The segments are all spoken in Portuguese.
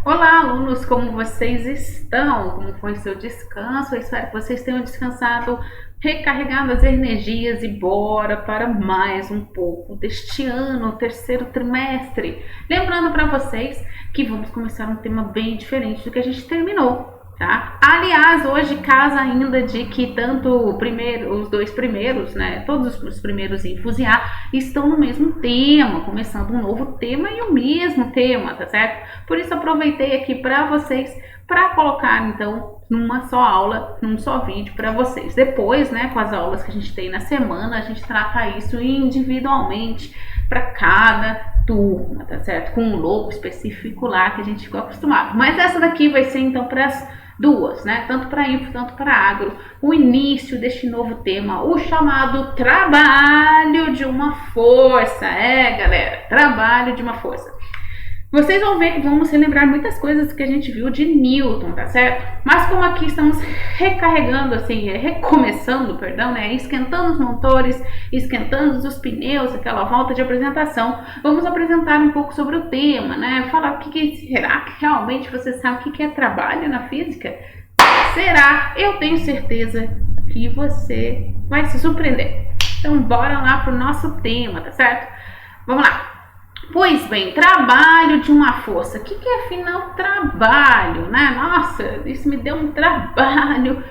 Olá, alunos, como vocês estão? Como foi seu descanso? Eu espero que vocês tenham descansado, recarregado as energias e bora para mais um pouco deste ano, terceiro trimestre. Lembrando para vocês que vamos começar um tema bem diferente do que a gente terminou. Tá? Aliás, hoje casa ainda de que tanto os dois primeiros, né, todos os primeiros em Fusiar estão no mesmo tema, começando um novo tema e o mesmo tema, tá certo? Por isso aproveitei aqui para vocês para colocar então numa só aula, num só vídeo para vocês. Depois, né, com as aulas que a gente tem na semana, a gente trata isso individualmente para cada turma, tá certo? Com um logo específico lá que a gente ficou acostumado. Mas essa daqui vai ser então para as duas, né? Tanto para info, tanto para agro, o início deste novo tema, o chamado trabalho de uma força. Galera, trabalho de uma força. Vocês vão ver que vamos relembrar muitas coisas que a gente viu de Newton, tá certo? Mas como aqui estamos recarregando, assim, recomeçando, perdão, né? Esquentando os motores, esquentando os pneus, aquela volta de apresentação, vamos apresentar um pouco sobre o tema, né? Falar será que realmente você sabe o que é trabalho na física? Será? Eu tenho certeza que você vai se surpreender. Então bora lá pro nosso tema, tá certo? Vamos lá. Pois bem, trabalho de uma força. O que é afinal trabalho, né? Nossa, isso me deu um trabalho.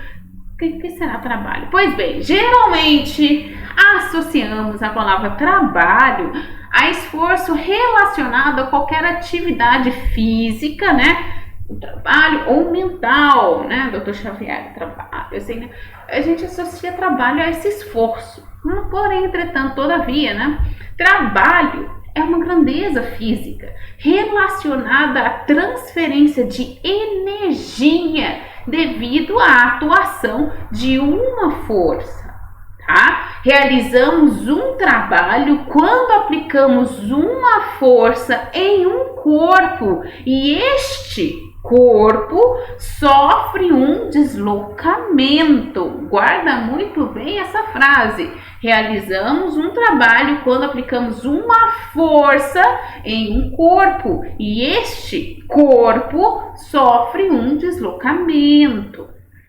O que será trabalho? Pois bem, geralmente associamos a palavra trabalho a esforço relacionado a qualquer atividade física, né? O trabalho ou mental, né? Dr. Xavier, trabalho, assim, né? A gente associa trabalho a esse esforço. Porém, entretanto, todavia, né? Trabalho é uma grandeza física relacionada à transferência de energia devido à atuação de uma força, tá? Realizamos um trabalho quando aplicamos uma força em um corpo e este corpo sofre um deslocamento. Guarda muito bem essa frase. Realizamos um trabalho quando aplicamos uma força em um corpo e este corpo sofre um deslocamento,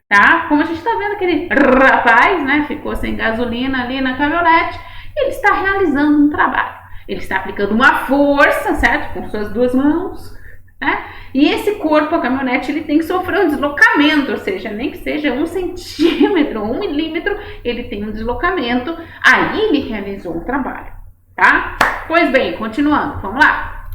tá? Como a gente está vendo aquele rapaz, né, ficou sem gasolina ali na caminhonete, ele está realizando um trabalho. Ele está aplicando uma força, certo? Com suas duas mãos, né? E esse corpo, a caminhonete, ele tem que sofrer um deslocamento, ou seja, nem que seja 1 centímetro ou 1 milímetro, ele tem um deslocamento, aí ele realizou um trabalho, tá? Pois bem, continuando, vamos lá.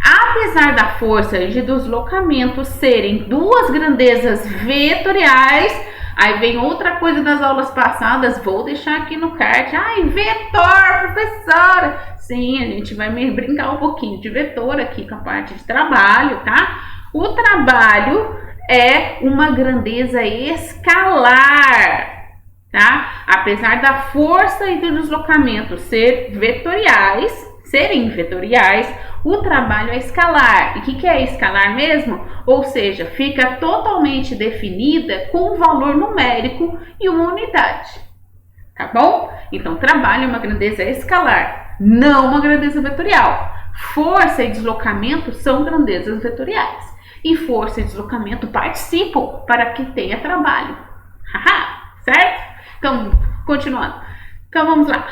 Apesar da força e de deslocamento serem duas grandezas vetoriais, aí vem outra coisa das aulas passadas, vou deixar aqui no card. Ai, vetor, professora! Sim, a gente vai brincar um pouquinho de vetor aqui com a parte de trabalho, tá? O trabalho é uma grandeza escalar, tá? Apesar da força e do deslocamento serem vetoriais, o trabalho é escalar. E o que é escalar mesmo? Ou seja, fica totalmente definida com um valor numérico e uma unidade. Tá bom? Então, trabalho é uma grandeza escalar, não uma grandeza vetorial. Força e deslocamento são grandezas vetoriais. E força e deslocamento participam para que tenha trabalho. Certo? Então, continuando. Então, vamos lá.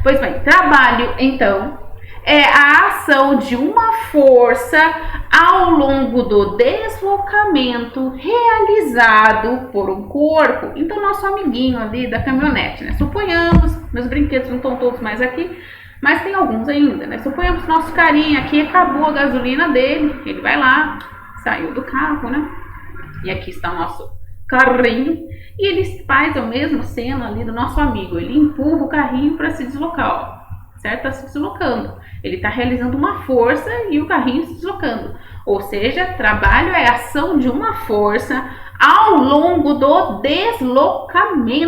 Pois bem, trabalho, então, é a ação de uma força ao longo do deslocamento realizado por um corpo. Então, nosso amiguinho ali da caminhonete, né? Suponhamos, meus brinquedos não estão todos mais aqui, mas tem alguns ainda, né? Suponhamos nosso carinha aqui, acabou a gasolina dele, ele vai lá, saiu do carro, né? E aqui está o nosso carrinho, e ele faz a mesma cena ali do nosso amigo, ele empurra o carrinho para se deslocar, ó. Certo? Está se deslocando. Ele está realizando uma força e o carrinho se deslocando. Ou seja, trabalho é a ação de uma força ao longo do deslocamento.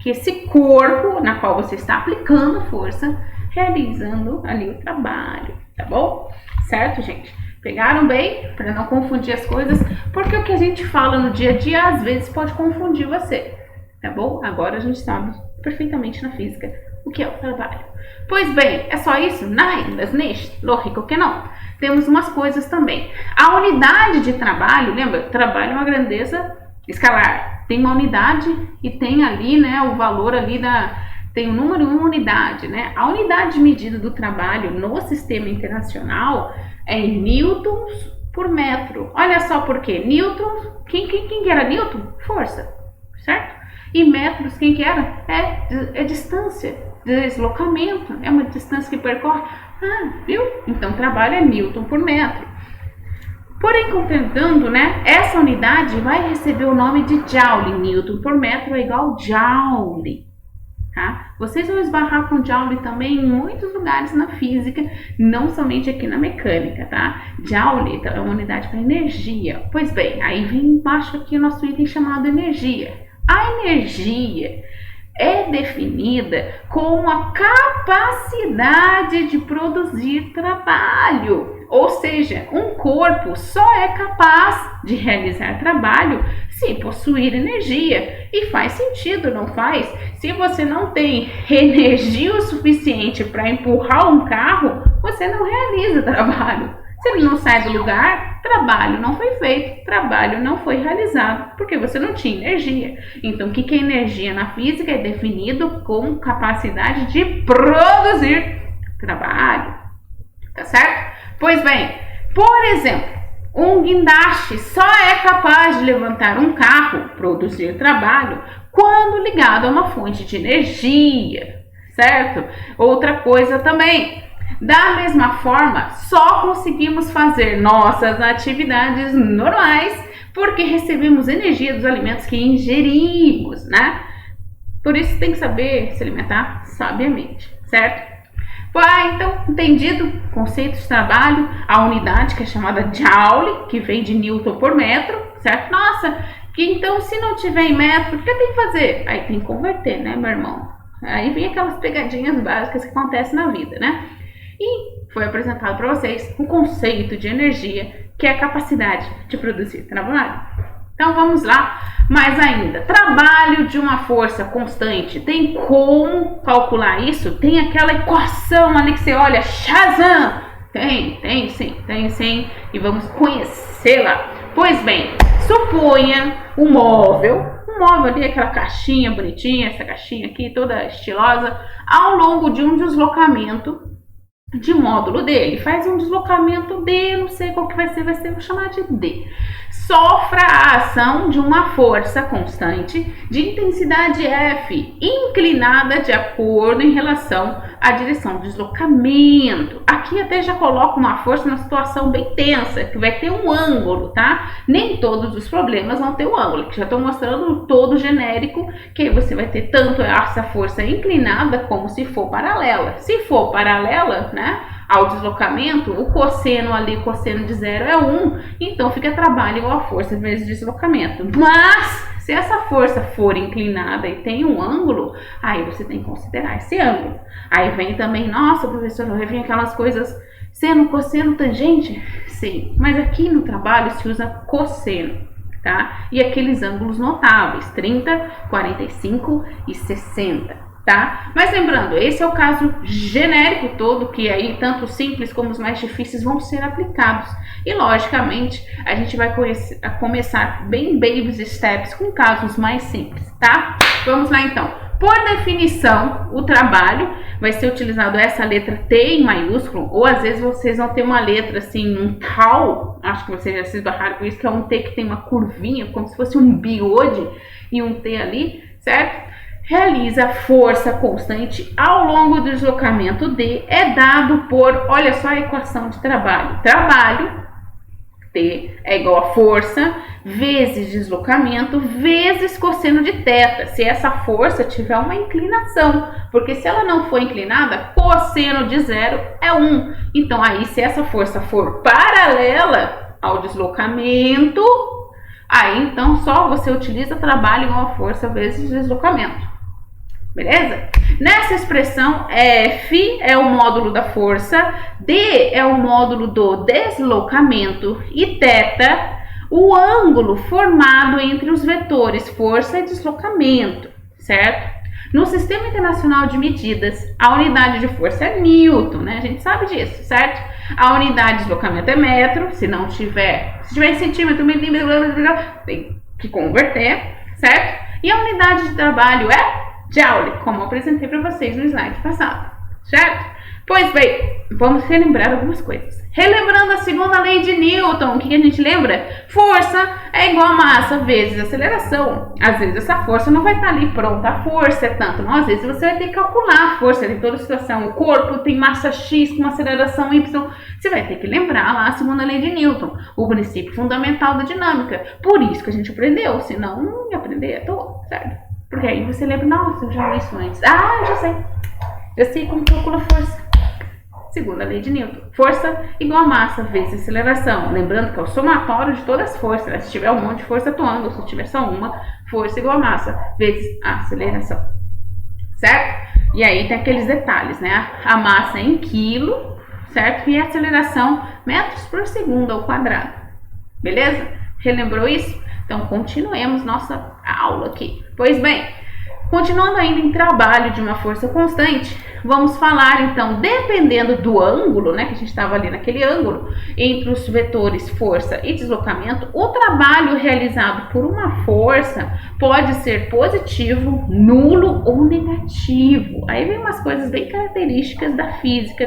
Que esse corpo na qual você está aplicando força, realizando ali o trabalho. Tá bom? Certo, gente? Pegaram bem? Para não confundir as coisas. Porque o que a gente fala no dia a dia, às vezes, pode confundir você. Tá bom? Agora a gente sabe perfeitamente na física o que é o trabalho. Pois bem, é só isso? Nein, das nicht. Lógico que não. temos umas coisas também. A unidade de trabalho, lembra? Trabalho é uma grandeza escalar. Tem uma unidade e tem ali, né, o valor ali tem o número 1 unidade, né? A unidade de medida do trabalho no sistema internacional é em newtons por metro. Olha só por quê. Newton, quem era Newton? Força, certo? E metros, quem que era? É distância, deslocamento, é uma distância que percorre. Viu? Então, trabalho é newton por metro. Porém, contemplando, né, essa unidade vai receber o nome de joule. Newton por metro é igual joule. Tá? Vocês vão esbarrar com joule também em muitos lugares na física, não somente aqui na mecânica, tá? Joule é uma unidade para energia. Pois bem, aí vem embaixo aqui o nosso item chamado energia. A energia é definida como a capacidade de produzir trabalho. Ou seja, um corpo só é capaz de realizar trabalho se possuir energia. E faz sentido, não faz? Se você não tem energia o suficiente para empurrar um carro, você não realiza trabalho. Se ele não sai do lugar, trabalho não foi feito, trabalho não foi realizado, porque você não tinha energia. Então, o que é energia na física? É definido como capacidade de produzir trabalho. Tá certo? Pois bem, por exemplo, um guindaste só é capaz de levantar um carro, produzir trabalho, quando ligado a uma fonte de energia, certo? Outra coisa também, da mesma forma, só conseguimos fazer nossas atividades normais porque recebemos energia dos alimentos que ingerimos, né? Por isso tem que saber se alimentar sabiamente, certo? Então, entendido? Conceito de trabalho, a unidade que é chamada joule, que vem de newton por metro, certo? Nossa, que então se não tiver em metro, o que tem que fazer? Aí tem que converter, né, meu irmão? Aí vem aquelas pegadinhas básicas que acontecem na vida, né? E foi apresentado para vocês um conceito de energia, que é a capacidade de produzir trabalho. Então vamos lá, mais ainda, trabalho de uma força constante, tem como calcular isso? Tem aquela equação ali que você olha, Shazam! Tem sim, e vamos conhecê-la. Pois bem, suponha um móvel ali, aquela caixinha bonitinha, essa caixinha aqui toda estilosa, ao longo de um deslocamento de módulo dele, faz um deslocamento D, não sei qual que vai ser, vou chamar de D. Sofra a ação de uma força constante de intensidade F, inclinada de acordo em relação à direção do deslocamento. Aqui até já coloco uma força numa situação bem tensa, que vai ter um ângulo, tá? Nem todos os problemas vão ter um ângulo, que já estou mostrando o todo genérico, que aí você vai ter tanto essa força inclinada como se for paralela. Se for paralela, né, ao deslocamento, o cosseno ali, cosseno de 0 é 1, então fica trabalho igual a força vezes deslocamento. Mas, se essa força for inclinada e tem um ângulo, aí você tem que considerar esse ângulo. Aí vem também, nossa, professor, vem aquelas coisas, seno, cosseno, tangente? Sim, mas aqui no trabalho se usa cosseno, tá? E aqueles ângulos notáveis, 30, 45 e 60. Tá? Mas lembrando, esse é o caso genérico todo, que aí tanto os simples como os mais difíceis vão ser aplicados. E logicamente, a gente vai começar bem baby steps com casos mais simples, tá? Vamos lá então. Por definição, o trabalho vai ser utilizado essa letra T em maiúsculo, ou às vezes vocês vão ter uma letra assim, um tal, acho que vocês já se esbarraram com isso, que é um T que tem uma curvinha, como se fosse um biode e um T ali, certo? Realiza força constante ao longo do deslocamento D, é dado por, olha só a equação de trabalho. Trabalho, T, é igual a força, vezes deslocamento, vezes cosseno de θ. Se essa força tiver uma inclinação, porque se ela não for inclinada, cosseno de 0 é 1. Então, aí, se essa força for paralela ao deslocamento, aí, então, só você utiliza trabalho igual a força vezes deslocamento. Beleza? Nessa expressão, F é o módulo da força, D é o módulo do deslocamento e θ, o ângulo formado entre os vetores força e deslocamento, certo? No Sistema Internacional de Medidas, a unidade de força é Newton, né? A gente sabe disso, certo? A unidade de deslocamento é metro, se tiver centímetro, milímetro, tem que converter, certo? E a unidade de trabalho é joule, como eu apresentei para vocês no slide passado, certo? Pois bem, vamos relembrar algumas coisas. Relembrando a segunda lei de Newton, o que a gente lembra? Força é igual a massa vezes aceleração. Às vezes essa força não vai estar ali pronta, a força é tanto, não? Às vezes você vai ter que calcular a força de toda a situação. O corpo tem massa X com uma aceleração Y. Você vai ter que lembrar lá a segunda lei de Newton, o princípio fundamental da dinâmica. Por isso que a gente aprendeu, senão não ia aprender à toa, certo? Porque aí você lembra, nossa, eu já vi isso antes. Ah, eu já sei. Eu sei como calcula a força. Segunda lei de Newton. Força igual a massa vezes aceleração. Lembrando que é o somatório de todas as forças. Né? Se tiver um monte de força atuando, se tiver só uma, força igual a massa vezes a aceleração. Certo? E aí tem aqueles detalhes, né? A massa é em quilo, certo? E a aceleração metros por segundo ao quadrado. Beleza? Relembrou isso? Então continuemos nossa aula aqui. Pois bem, continuando ainda em trabalho de uma força constante, vamos falar então, dependendo do ângulo, né, que a gente estava ali naquele ângulo, entre os vetores força e deslocamento, o trabalho realizado por uma força pode ser positivo, nulo ou negativo. Aí vem umas coisas bem características da física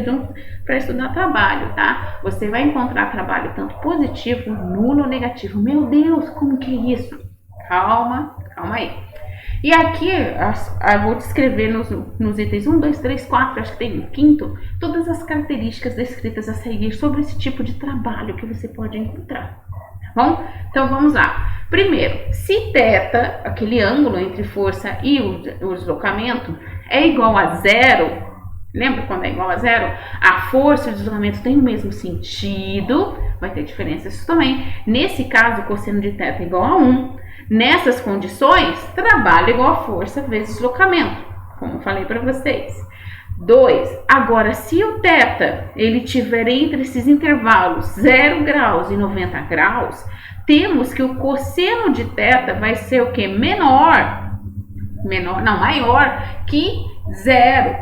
para estudar trabalho, tá? Você vai encontrar trabalho tanto positivo, nulo ou negativo. Meu Deus, como que é isso? Calma aí. E aqui eu vou descrever nos itens 1, 2, 3, 4, acho que tem um quinto, todas as características descritas a seguir sobre esse tipo de trabalho que você pode encontrar. Tá bom? Então vamos lá. Primeiro, se θ, aquele ângulo entre força e o deslocamento, é igual a zero, lembra quando é igual a zero? A força e o deslocamento têm o mesmo sentido, vai ter diferenças também. Nesse caso, o cosseno de θ é igual a 1. Nessas condições, trabalho igual a força vezes deslocamento, como eu falei para vocês. 2. Agora, se o θ ele tiver entre esses intervalos 0 graus e 90 graus, temos que o cosseno de θ vai ser o que? Maior que zero.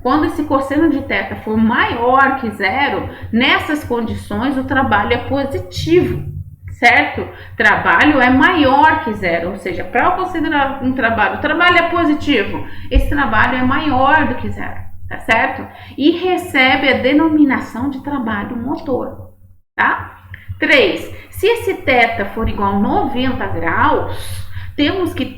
Quando esse cosseno de θ for maior que zero, nessas condições o trabalho é positivo. Certo? Trabalho é maior que zero, ou seja, para eu considerar um trabalho, o trabalho é positivo, esse trabalho é maior do que zero, tá certo? E recebe a denominação de trabalho motor, tá? 3. Se esse θ for igual a 90 graus, temos que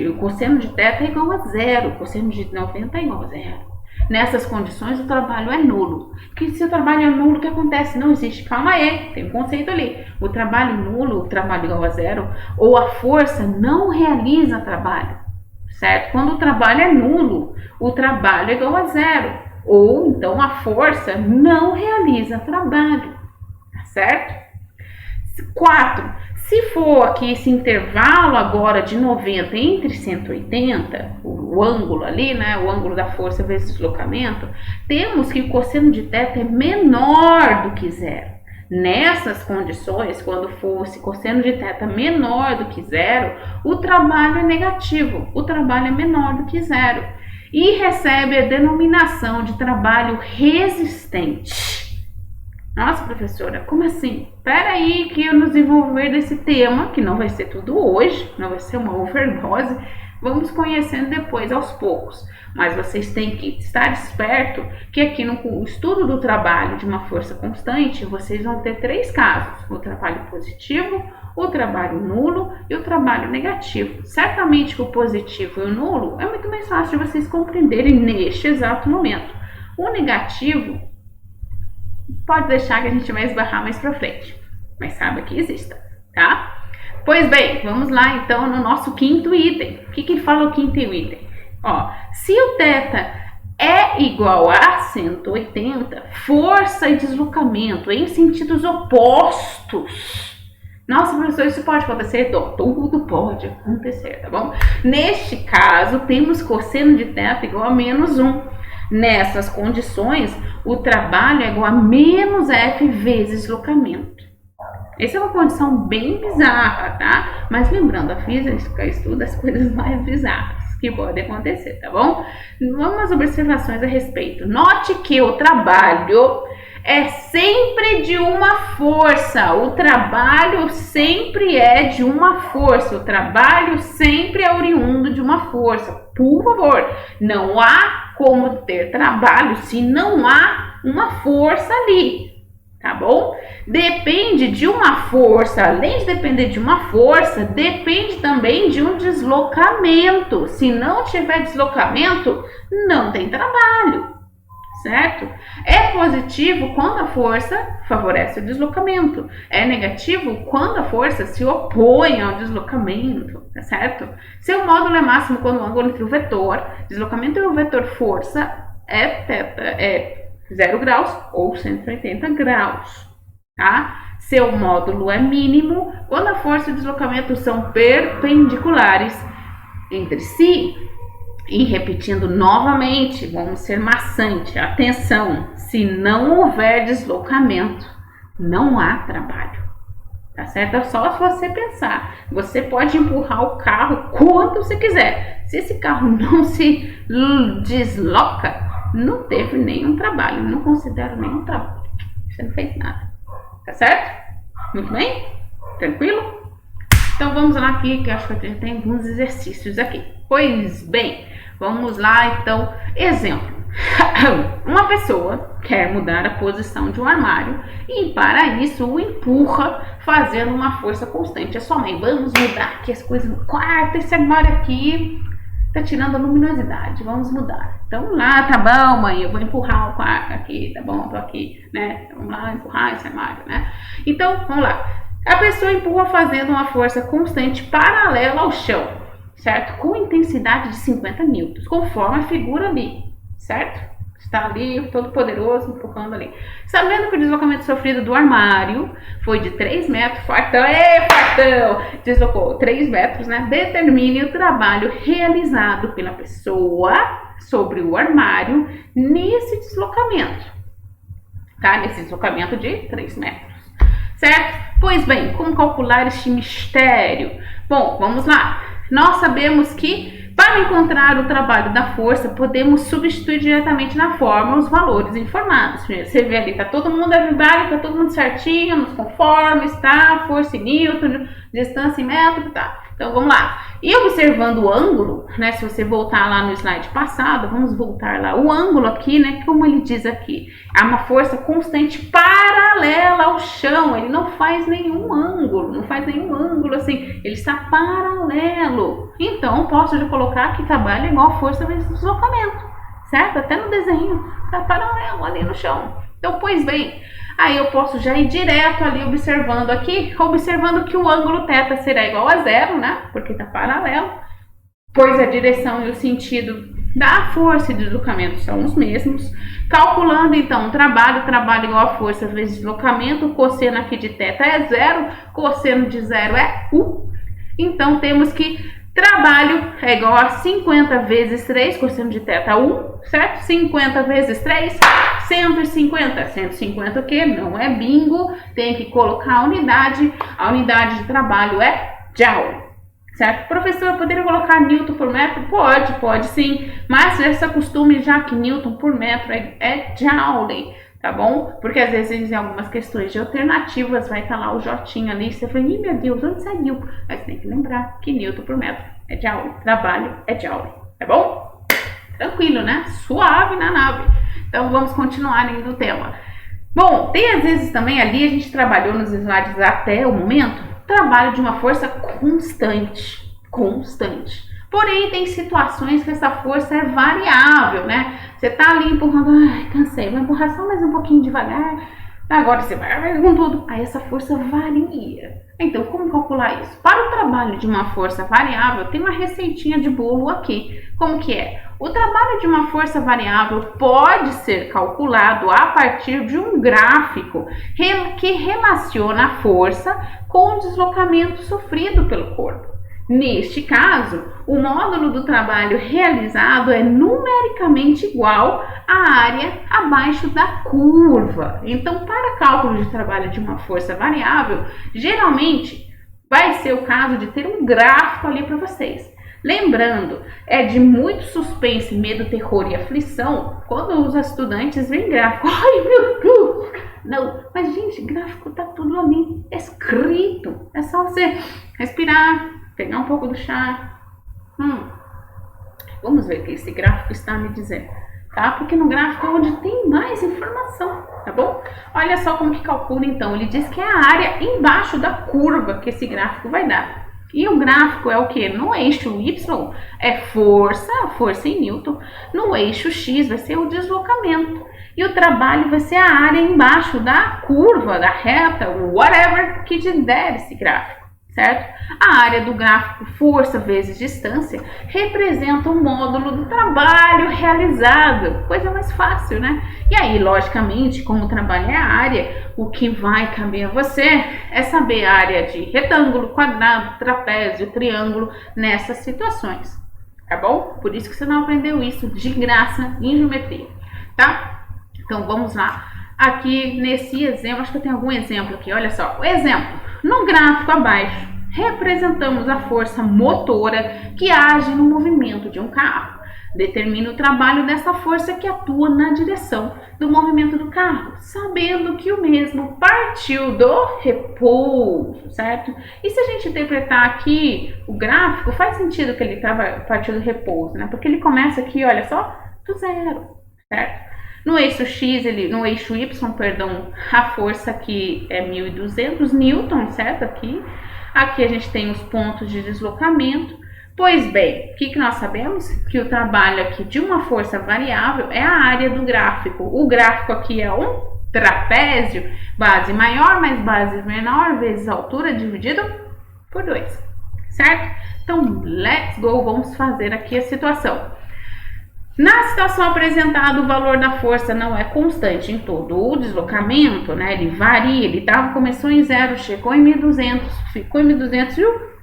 o cosseno de θ é igual a zero, o cosseno de 90 é igual a zero. Nessas condições, o trabalho é nulo. Porque se o trabalho é nulo, o que acontece? Não existe. Calma aí, tem um conceito ali. O trabalho nulo, o trabalho igual a zero, ou a força não realiza trabalho, certo? Quando o trabalho é nulo, o trabalho é igual a zero. Ou, então, a força não realiza trabalho, tá certo? 4. Se for aqui esse intervalo agora de 90 entre 180, o ângulo ali, né, o ângulo da força vezes deslocamento, temos que o cosseno de θ é menor do que zero. Nessas condições, quando for esse cosseno de θ menor do que zero, o trabalho é negativo, o trabalho é menor do que zero. E recebe a denominação de trabalho resistente. Nossa, professora, como assim? Espera aí que eu nos desenvolver desse tema, que não vai ser tudo hoje, não vai ser uma overdose, vamos conhecendo depois aos poucos. Mas vocês têm que estar esperto que aqui no estudo do trabalho de uma força constante, vocês vão ter 3 casos: o trabalho positivo, o trabalho nulo e o trabalho negativo. Certamente que o positivo e o nulo é muito mais fácil de vocês compreenderem neste exato momento. O negativo pode deixar que a gente vai esbarrar mais pra frente, mas saiba que exista, tá? Pois bem, vamos lá então no nosso quinto item. O que fala o quinto item? Ó, se o θ é igual a 180, força e deslocamento em sentidos opostos. Nossa, professor, isso pode acontecer? Tudo pode acontecer, tá bom? Neste caso, temos cosseno de θ igual a menos 1. Nessas condições, o trabalho é igual a menos F vezes deslocamento. Essa é uma condição bem bizarra, tá? Mas lembrando, a física estuda as coisas mais bizarras que podem acontecer, tá bom? Vamos às observações a respeito. Note que o trabalho é sempre de uma força. O trabalho sempre é de uma força. O trabalho sempre é oriundo de uma força. Por favor, não há como ter trabalho se não há uma força ali. Tá bom? Depende de uma força, além de depender de uma força, depende também de um deslocamento. Se não tiver deslocamento, não tem trabalho, certo? É positivo quando a força favorece o deslocamento. É negativo quando a força se opõe ao deslocamento, tá certo? Seu módulo é máximo quando o ângulo entre o vetor deslocamento e o vetor força é 0 graus ou 180 graus, tá? Seu módulo é mínimo quando a força e o deslocamento são perpendiculares entre si. E repetindo novamente, vamos ser maçante, atenção, se não houver deslocamento, não há trabalho, tá certo? É só se você pensar, você pode empurrar o carro quanto você quiser, se esse carro não se desloca, não teve nenhum trabalho, não considero nenhum trabalho, você não fez nada, tá certo? Muito bem? Tranquilo? Então vamos lá aqui, que eu acho que já tem alguns exercícios aqui. Pois bem, vamos lá então, exemplo. Uma pessoa quer mudar a posição de um armário e para isso o empurra fazendo uma força constante. É só mãe, vamos mudar aqui as coisas no quarto, esse armário aqui tá tirando a luminosidade, vamos mudar. Então lá, tá bom mãe, eu vou empurrar o quarto aqui, tá bom, tô aqui, né? Vamos lá empurrar esse armário, né? Então, vamos lá. A pessoa empurra fazendo uma força constante paralela ao chão, certo? Com intensidade de 50 newtons, conforme a figura ali, certo? Está ali, todo poderoso, empurrando ali. Sabendo que o deslocamento sofrido do armário foi de 3 metros, fartão, deslocou 3 metros, né? Determine o trabalho realizado pela pessoa sobre o armário nesse deslocamento, tá? Nesse deslocamento de 3 metros, certo? Pois bem, como calcular este mistério? Bom, vamos lá. Nós sabemos que para encontrar o trabalho da força, podemos substituir diretamente na fórmula os valores informados. Você vê ali, tá todo mundo everybody, tá todo mundo certinho, nos conformes, tá? Força em newton, distância em metro, tá? Então vamos lá. E observando o ângulo, né? Se você voltar lá no slide passado, vamos voltar lá. O ângulo aqui, né? Como ele diz aqui, é uma força constante paralela ao chão. Ele não faz nenhum ângulo, assim. Ele está paralelo. Então, posso já colocar que trabalho é igual a força vezes deslocamento, certo? Até no desenho, está paralelo ali no chão. Então, pois bem, aí eu posso já ir direto ali observando aqui, observando que o ângulo θ será igual a 0, né? Porque está paralelo, pois a direção e o sentido da força e deslocamento são os mesmos. Calculando então o trabalho igual a força vezes deslocamento, o cosseno aqui de θ é 0, cosseno de 0 é U. Então temos que trabalho é igual a 50 vezes 3, cosseno de θ 1, certo? 50 vezes 3, 150. 150 o quê? Não é bingo, tem que colocar a unidade de trabalho é joule. Certo? Professor, poderia colocar newton por metro? Pode sim, mas esse costume já que newton por metro é joule, tá bom? Porque às vezes em algumas questões de alternativas vai estar lá o jotinho ali, você fala, ih meu Deus, onde saiu? Mas tem que lembrar que newton por metro é joule, trabalho é joule, tá bom? Tranquilo, né? Suave na nave. Então vamos continuar indo no tema. Bom, tem às vezes também ali, a gente trabalhou nos slides até o momento, trabalho de uma força constante. Porém, tem situações que essa força é variável, né? Você tá ali empurrando, ai, cansei, vou empurrar só mais um pouquinho devagar, agora você vai com tudo. Aí essa força varia. Então, como calcular isso? Para o trabalho de uma força variável, tem uma receitinha de bolo aqui. Como que é? O trabalho de uma força variável pode ser calculado a partir de um gráfico que relaciona a força com o deslocamento sofrido pelo corpo. Neste caso, o módulo do trabalho realizado é numericamente igual à área abaixo da curva. Então, para cálculo de trabalho de uma força variável, geralmente vai ser o caso de ter um gráfico ali para vocês. Lembrando, é de muito suspense, medo, terror e aflição quando os estudantes veem gráfico. Ai, meu Deus! Não, mas gente, gráfico tá tudo ali escrito. É só você respirar, pegar um pouco do chá. Vamos ver o que esse gráfico está me dizendo, tá? Porque no gráfico é onde tem mais informação, tá bom? Olha só como que calcula então. Ele diz que é a área embaixo da curva que esse gráfico vai dar. E o gráfico é o que? No eixo Y é força em Newton. No eixo X vai ser o deslocamento. E o trabalho vai ser a área embaixo da curva, da reta, whatever que te der esse gráfico, certo? A área do gráfico força vezes distância representa o módulo do trabalho realizado. Coisa mais fácil, né? E aí, logicamente, como o trabalho é a área, o que vai caber a você é saber a área de retângulo, quadrado, trapézio, triângulo nessas situações, tá bom? Por isso que você não aprendeu isso de graça em geometria, tá? Então, vamos lá. Aqui nesse exemplo, acho que eu tenho algum exemplo aqui, olha só. O exemplo, no gráfico abaixo, representamos a força motora que age no movimento de um carro. Determina o trabalho dessa força que atua na direção do movimento do carro, sabendo que o mesmo partiu do repouso, certo? E se a gente interpretar aqui o gráfico, faz sentido que ele partiu do repouso, né? Porque ele começa aqui, olha só, do zero, certo? No eixo X, no eixo Y, perdão, a força aqui é 1.200 newton, certo? Aqui a gente tem os pontos de deslocamento. Pois bem, o que nós sabemos? Que o trabalho aqui de uma força variável é a área do gráfico. O gráfico aqui é um trapézio, base maior mais base menor vezes altura dividido por 2, certo? Então, let's go, vamos fazer aqui a situação. Na situação apresentada, o valor da força não é constante em todo o deslocamento, né? Ele varia, começou em 0, chegou em 1.200, ficou em 1.200 e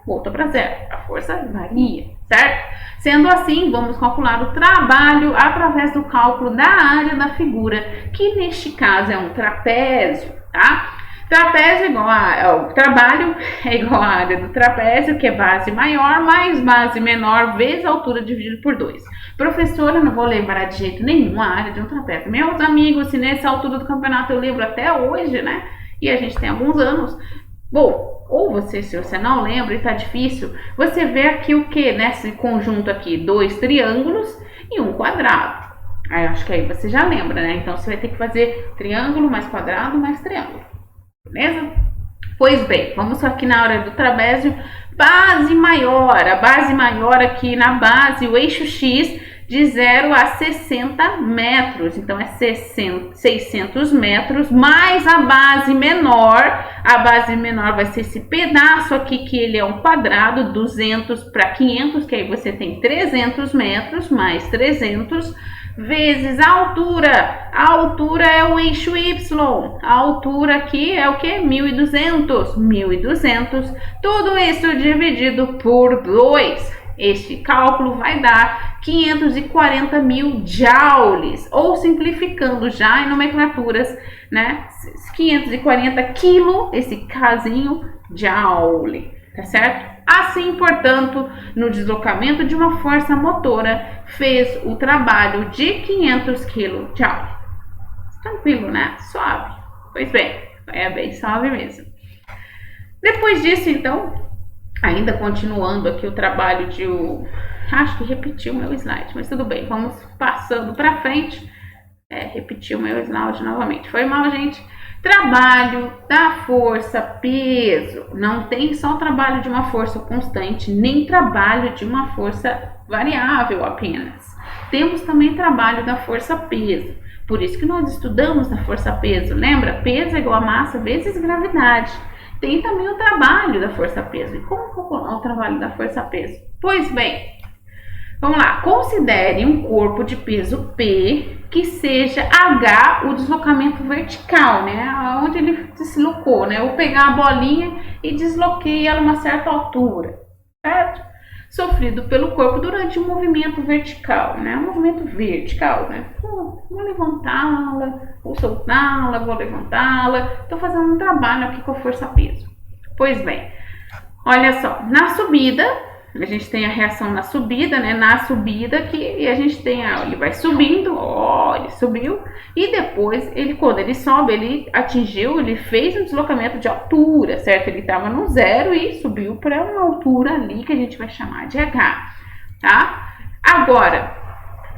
voltou para 0. A força varia, certo? Sendo assim, vamos calcular o trabalho através do cálculo da área da figura, que neste caso é um trapézio, tá? Trapézio o trabalho é igual à área do trapézio, que é base maior mais base menor vezes a altura dividido por 2. Professora, não vou lembrar de jeito nenhum a área de um trapézio. Meus amigos, se nessa altura do campeonato eu lembro até hoje, né? E a gente tem alguns anos. Bom, ou se você não lembra e tá difícil, você vê aqui o que nesse conjunto aqui? 2 triângulos e um quadrado. Aí acho que aí você já lembra, né? Então você vai ter que fazer triângulo mais quadrado mais triângulo. Beleza? Pois bem, vamos aqui na hora do trapézio, base maior. A base maior aqui na base, o eixo X, de 0 a 60 metros. Então, é 600 metros mais a base menor. A base menor vai ser esse pedaço aqui, que ele é um quadrado, 200 para 500, que aí você tem 300 metros mais 300 vezes a altura. A altura é o eixo Y. A altura aqui é o que? 1.200. 1.200. Tudo isso dividido por 2. Este cálculo vai dar 540 mil joules. Ou simplificando já em nomenclaturas, né? 540 quilo, esse casinho, joule. Tá certo? Assim, portanto, no deslocamento de uma força motora, fez o trabalho de 500 kJ. Tranquilo, né? Suave. Pois bem, é bem suave mesmo. Depois disso, então, ainda continuando aqui o trabalho de... Acho que repetiu o meu slide, mas tudo bem. Vamos passando para frente. Repetiu o meu slide novamente. Foi mal, gente? Trabalho da força peso. Não tem só trabalho de uma força constante, nem trabalho de uma força variável apenas. Temos também trabalho da força peso. Por isso que nós estudamos a força peso. Lembra? Peso é igual a massa vezes gravidade. Tem também o trabalho da força peso. E como calcular o trabalho da força peso? Pois bem, vamos lá. Considere um corpo de peso P que seja H o deslocamento vertical, né? Onde ele deslocou, né? Eu vou pegar a bolinha e desloquei ela a uma certa altura, certo? Sofrido pelo corpo durante um movimento vertical, né? Um movimento vertical, né? Vou levantá-la, vou soltá-la, vou levantá-la. Estou fazendo um trabalho aqui com a força peso. Pois bem, olha só, na subida, a gente tem a reação na subida, né? Na subida que a gente tem, ele vai subindo, ó, ele subiu, e depois quando ele sobe, ele fez um deslocamento de altura, certo? Ele estava no zero e subiu para uma altura ali que a gente vai chamar de H, tá? Agora,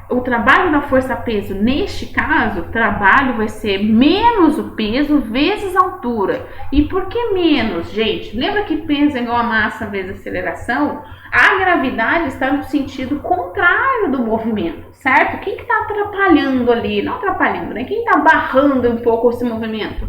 o trabalho da força-peso, neste caso, o trabalho vai ser menos o peso vezes a altura. E por que menos, gente? Lembra que peso é igual a massa vezes aceleração? A gravidade está no sentido contrário do movimento, certo? Quem que está atrapalhando ali? Não atrapalhando, né? Quem está barrando um pouco esse movimento?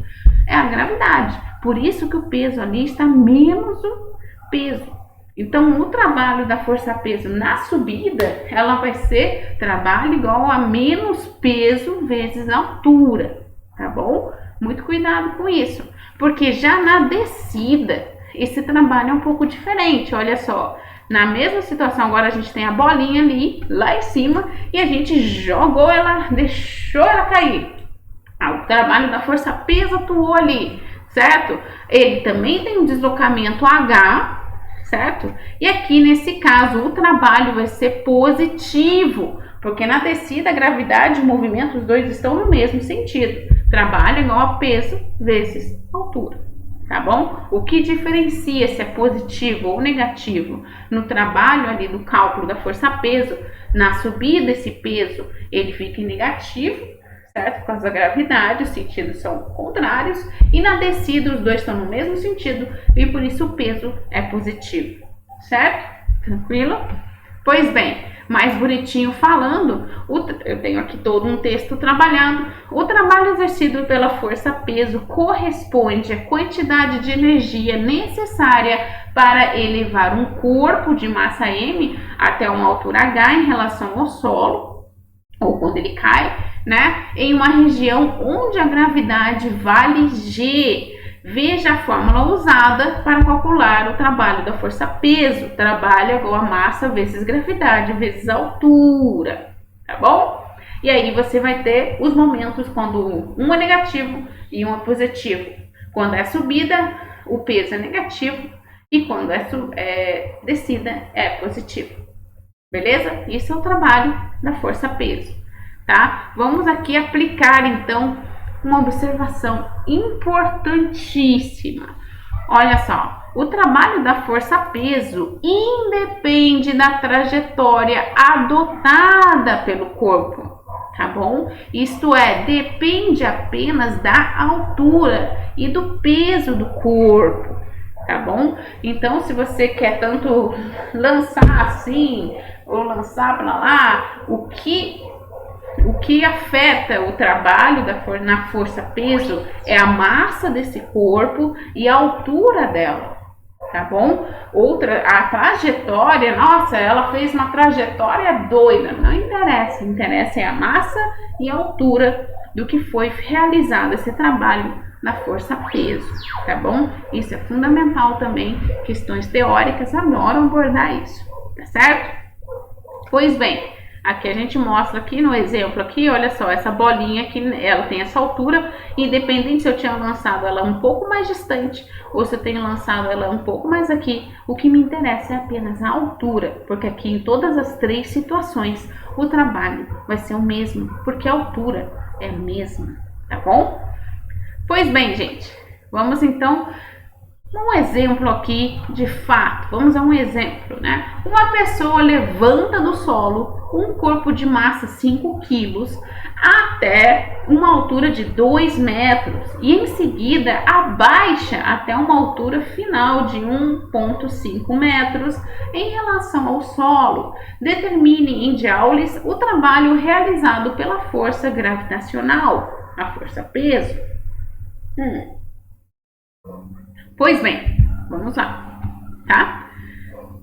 É a gravidade. Por isso que o peso ali está menos o peso. Então, o trabalho da força-peso na subida, ela vai ser trabalho igual a menos peso vezes altura, tá bom? Muito cuidado com isso, porque já na descida, esse trabalho é um pouco diferente, olha só. Na mesma situação, agora a gente tem a bolinha ali, lá em cima, e a gente jogou ela, deixou ela cair. O trabalho da força-peso atuou ali, certo? Ele também tem um deslocamento H, certo? E aqui nesse caso o trabalho vai ser positivo, porque na descida a gravidade e o movimento, os dois estão no mesmo sentido. Trabalho igual a peso vezes altura, tá bom? O que diferencia se é positivo ou negativo no trabalho ali do cálculo da força-peso, na subida esse peso ele fica em negativo, certo? Por causa da gravidade, os sentidos são contrários, e na descida os dois estão no mesmo sentido e por isso o peso é positivo, certo? Tranquilo? Pois bem, mais bonitinho falando, eu tenho aqui todo um texto trabalhado. O trabalho exercido pela força-peso corresponde à quantidade de energia necessária para elevar um corpo de massa M até uma altura H em relação ao solo, ou quando ele cai, né, em uma região onde a gravidade vale G. Veja a fórmula usada para calcular o trabalho da força-peso. Trabalho é igual a massa vezes gravidade vezes altura, tá bom? E aí você vai ter os momentos quando um é negativo e um é positivo. Quando é subida, o peso é negativo, e quando é descida, é positivo. Beleza? Isso é o trabalho da força-peso. Tá? Vamos aqui aplicar então uma observação importantíssima. Olha só, o trabalho da força-peso independe da trajetória adotada pelo corpo, tá bom? Isto é, depende apenas da altura e do peso do corpo, tá bom? Então, se você quer tanto lançar assim ou lançar para lá, o que afeta o trabalho na força-peso é a massa desse corpo e a altura dela, tá bom? A trajetória, nossa, ela fez uma trajetória doida, não interessa, interessa é a massa e a altura do que foi realizado esse trabalho na força-peso, tá bom? Isso é fundamental também, questões teóricas adoram abordar isso, tá certo? Pois bem, aqui a gente mostra aqui no exemplo aqui, olha só, essa bolinha aqui, ela tem essa altura, independente se eu tinha lançado ela um pouco mais distante ou se eu tenho lançado ela um pouco mais aqui, o que me interessa é apenas a altura, porque aqui em todas as três situações o trabalho vai ser o mesmo, porque a altura é a mesma, tá bom? Pois bem, gente, vamos então um exemplo aqui de fato. Vamos a um exemplo, né? Uma pessoa levanta do solo um corpo de massa 5 quilos até uma altura de 2 metros e em seguida abaixa até uma altura final de 1,5 metros em relação ao solo. Determine em joules o trabalho realizado pela força gravitacional, a força-peso. Pois bem, vamos lá, tá?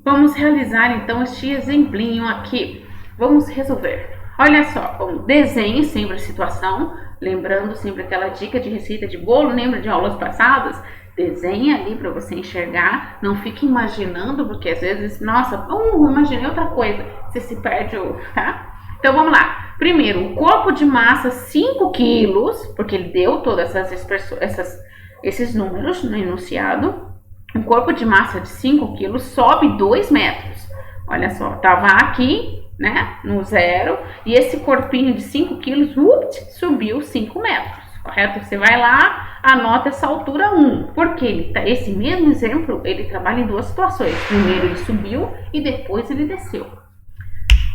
Vamos realizar então este exemplinho aqui. Vamos resolver. Olha só, desenhe sempre a situação, lembrando sempre aquela dica de receita de bolo, lembra de aulas passadas? Desenhe ali para você enxergar, não fique imaginando, porque às vezes, nossa, imaginei outra coisa, você se perde, tá? Então vamos lá. Primeiro, o corpo de massa 5 quilos, porque ele deu todas esses números no enunciado. Um corpo de massa de 5 quilos sobe 2 metros. Olha só, tava aqui, né, no zero, e esse corpinho de 5 quilos, subiu 5 metros, correto? Você vai lá, anota essa altura 1, porque esse mesmo exemplo, ele trabalha em duas situações. Primeiro ele subiu e depois ele desceu,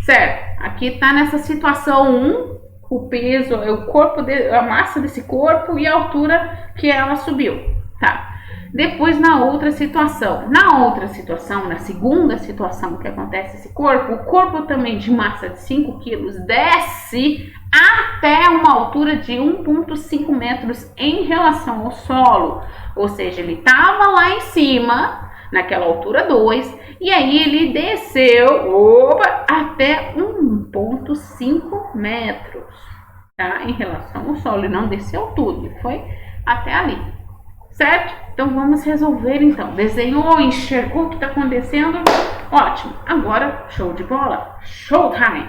certo? Aqui tá nessa situação 1, o peso, o corpo, a massa desse corpo e a altura que ela subiu, tá? Depois na outra situação, na segunda situação que acontece esse corpo, o corpo também de massa de 5 quilos desce até uma altura de 1,5 metros em relação ao solo, ou seja, ele estava lá em cima, naquela altura 2, e aí ele desceu até 1,5 metros, tá? Em relação ao solo, ele não desceu tudo, foi até ali, certo? Então vamos resolver então. Desenhou, enxergou o que está acontecendo? Ótimo! Agora, show de bola! Showtime!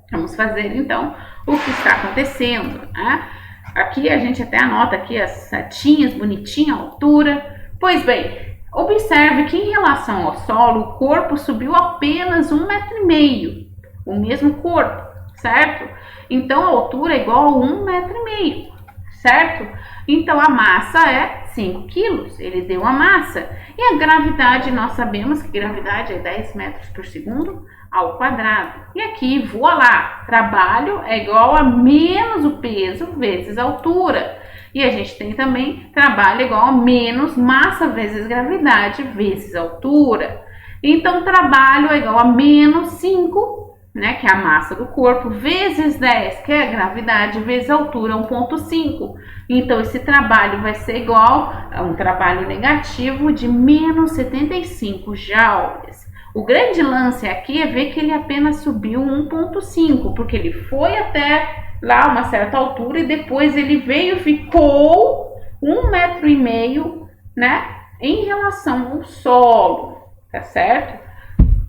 Vamos fazer então o que está acontecendo, né? Aqui a gente até anota aqui as setinhas, bonitinha a altura. Pois bem, observe que em relação ao solo, o corpo subiu apenas 1,5 metro. O mesmo corpo, certo? Então a altura é igual a 1,5 metro, certo? Então a massa é 5 quilos, ele deu a massa. E a gravidade, nós sabemos que gravidade é 10 metros por segundo ao quadrado. E aqui, voilá, trabalho é igual a menos o peso vezes a altura. E a gente tem também trabalho igual a menos massa vezes gravidade vezes altura. Então trabalho é igual a menos 5, né, que é a massa do corpo, vezes 10, que é a gravidade, vezes a altura, 1,5. Então, esse trabalho vai ser igual a um trabalho negativo de menos 75 joules. O grande lance aqui é ver que ele apenas subiu 1,5, porque ele foi até lá uma certa altura e depois ele veio e ficou 1,5 metro, né, em relação ao solo, tá certo?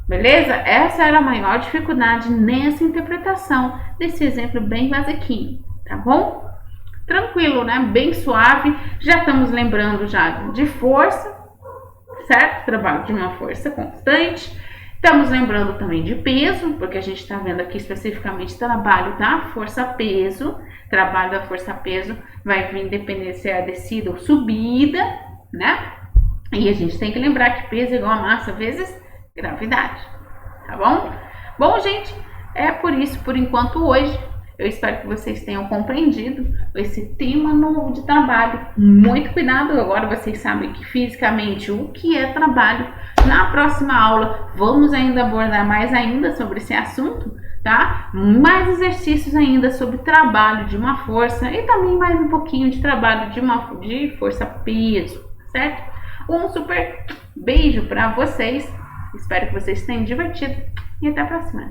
Beleza? Essa era a maior dificuldade nessa interpretação desse exemplo bem basiquinho, tá bom? Tranquilo, né? Bem suave. Já estamos lembrando já de força, certo? Trabalho de uma força constante. Estamos lembrando também de peso, porque a gente está vendo aqui especificamente trabalho da força-peso. Trabalho da força-peso vai vir dependendo se é a descida ou subida, né? E a gente tem que lembrar que peso é igual a massa vezes gravidade, tá bom? Bom, gente, é por isso, por enquanto, hoje. Eu espero que vocês tenham compreendido esse tema novo de trabalho. Muito cuidado, agora vocês sabem que fisicamente o que é trabalho. Na próxima aula, vamos ainda abordar mais ainda sobre esse assunto, tá? Mais exercícios ainda sobre trabalho de uma força e também mais um pouquinho de trabalho de força-peso, certo? Um super beijo para vocês. Espero que vocês tenham divertido e até a próxima.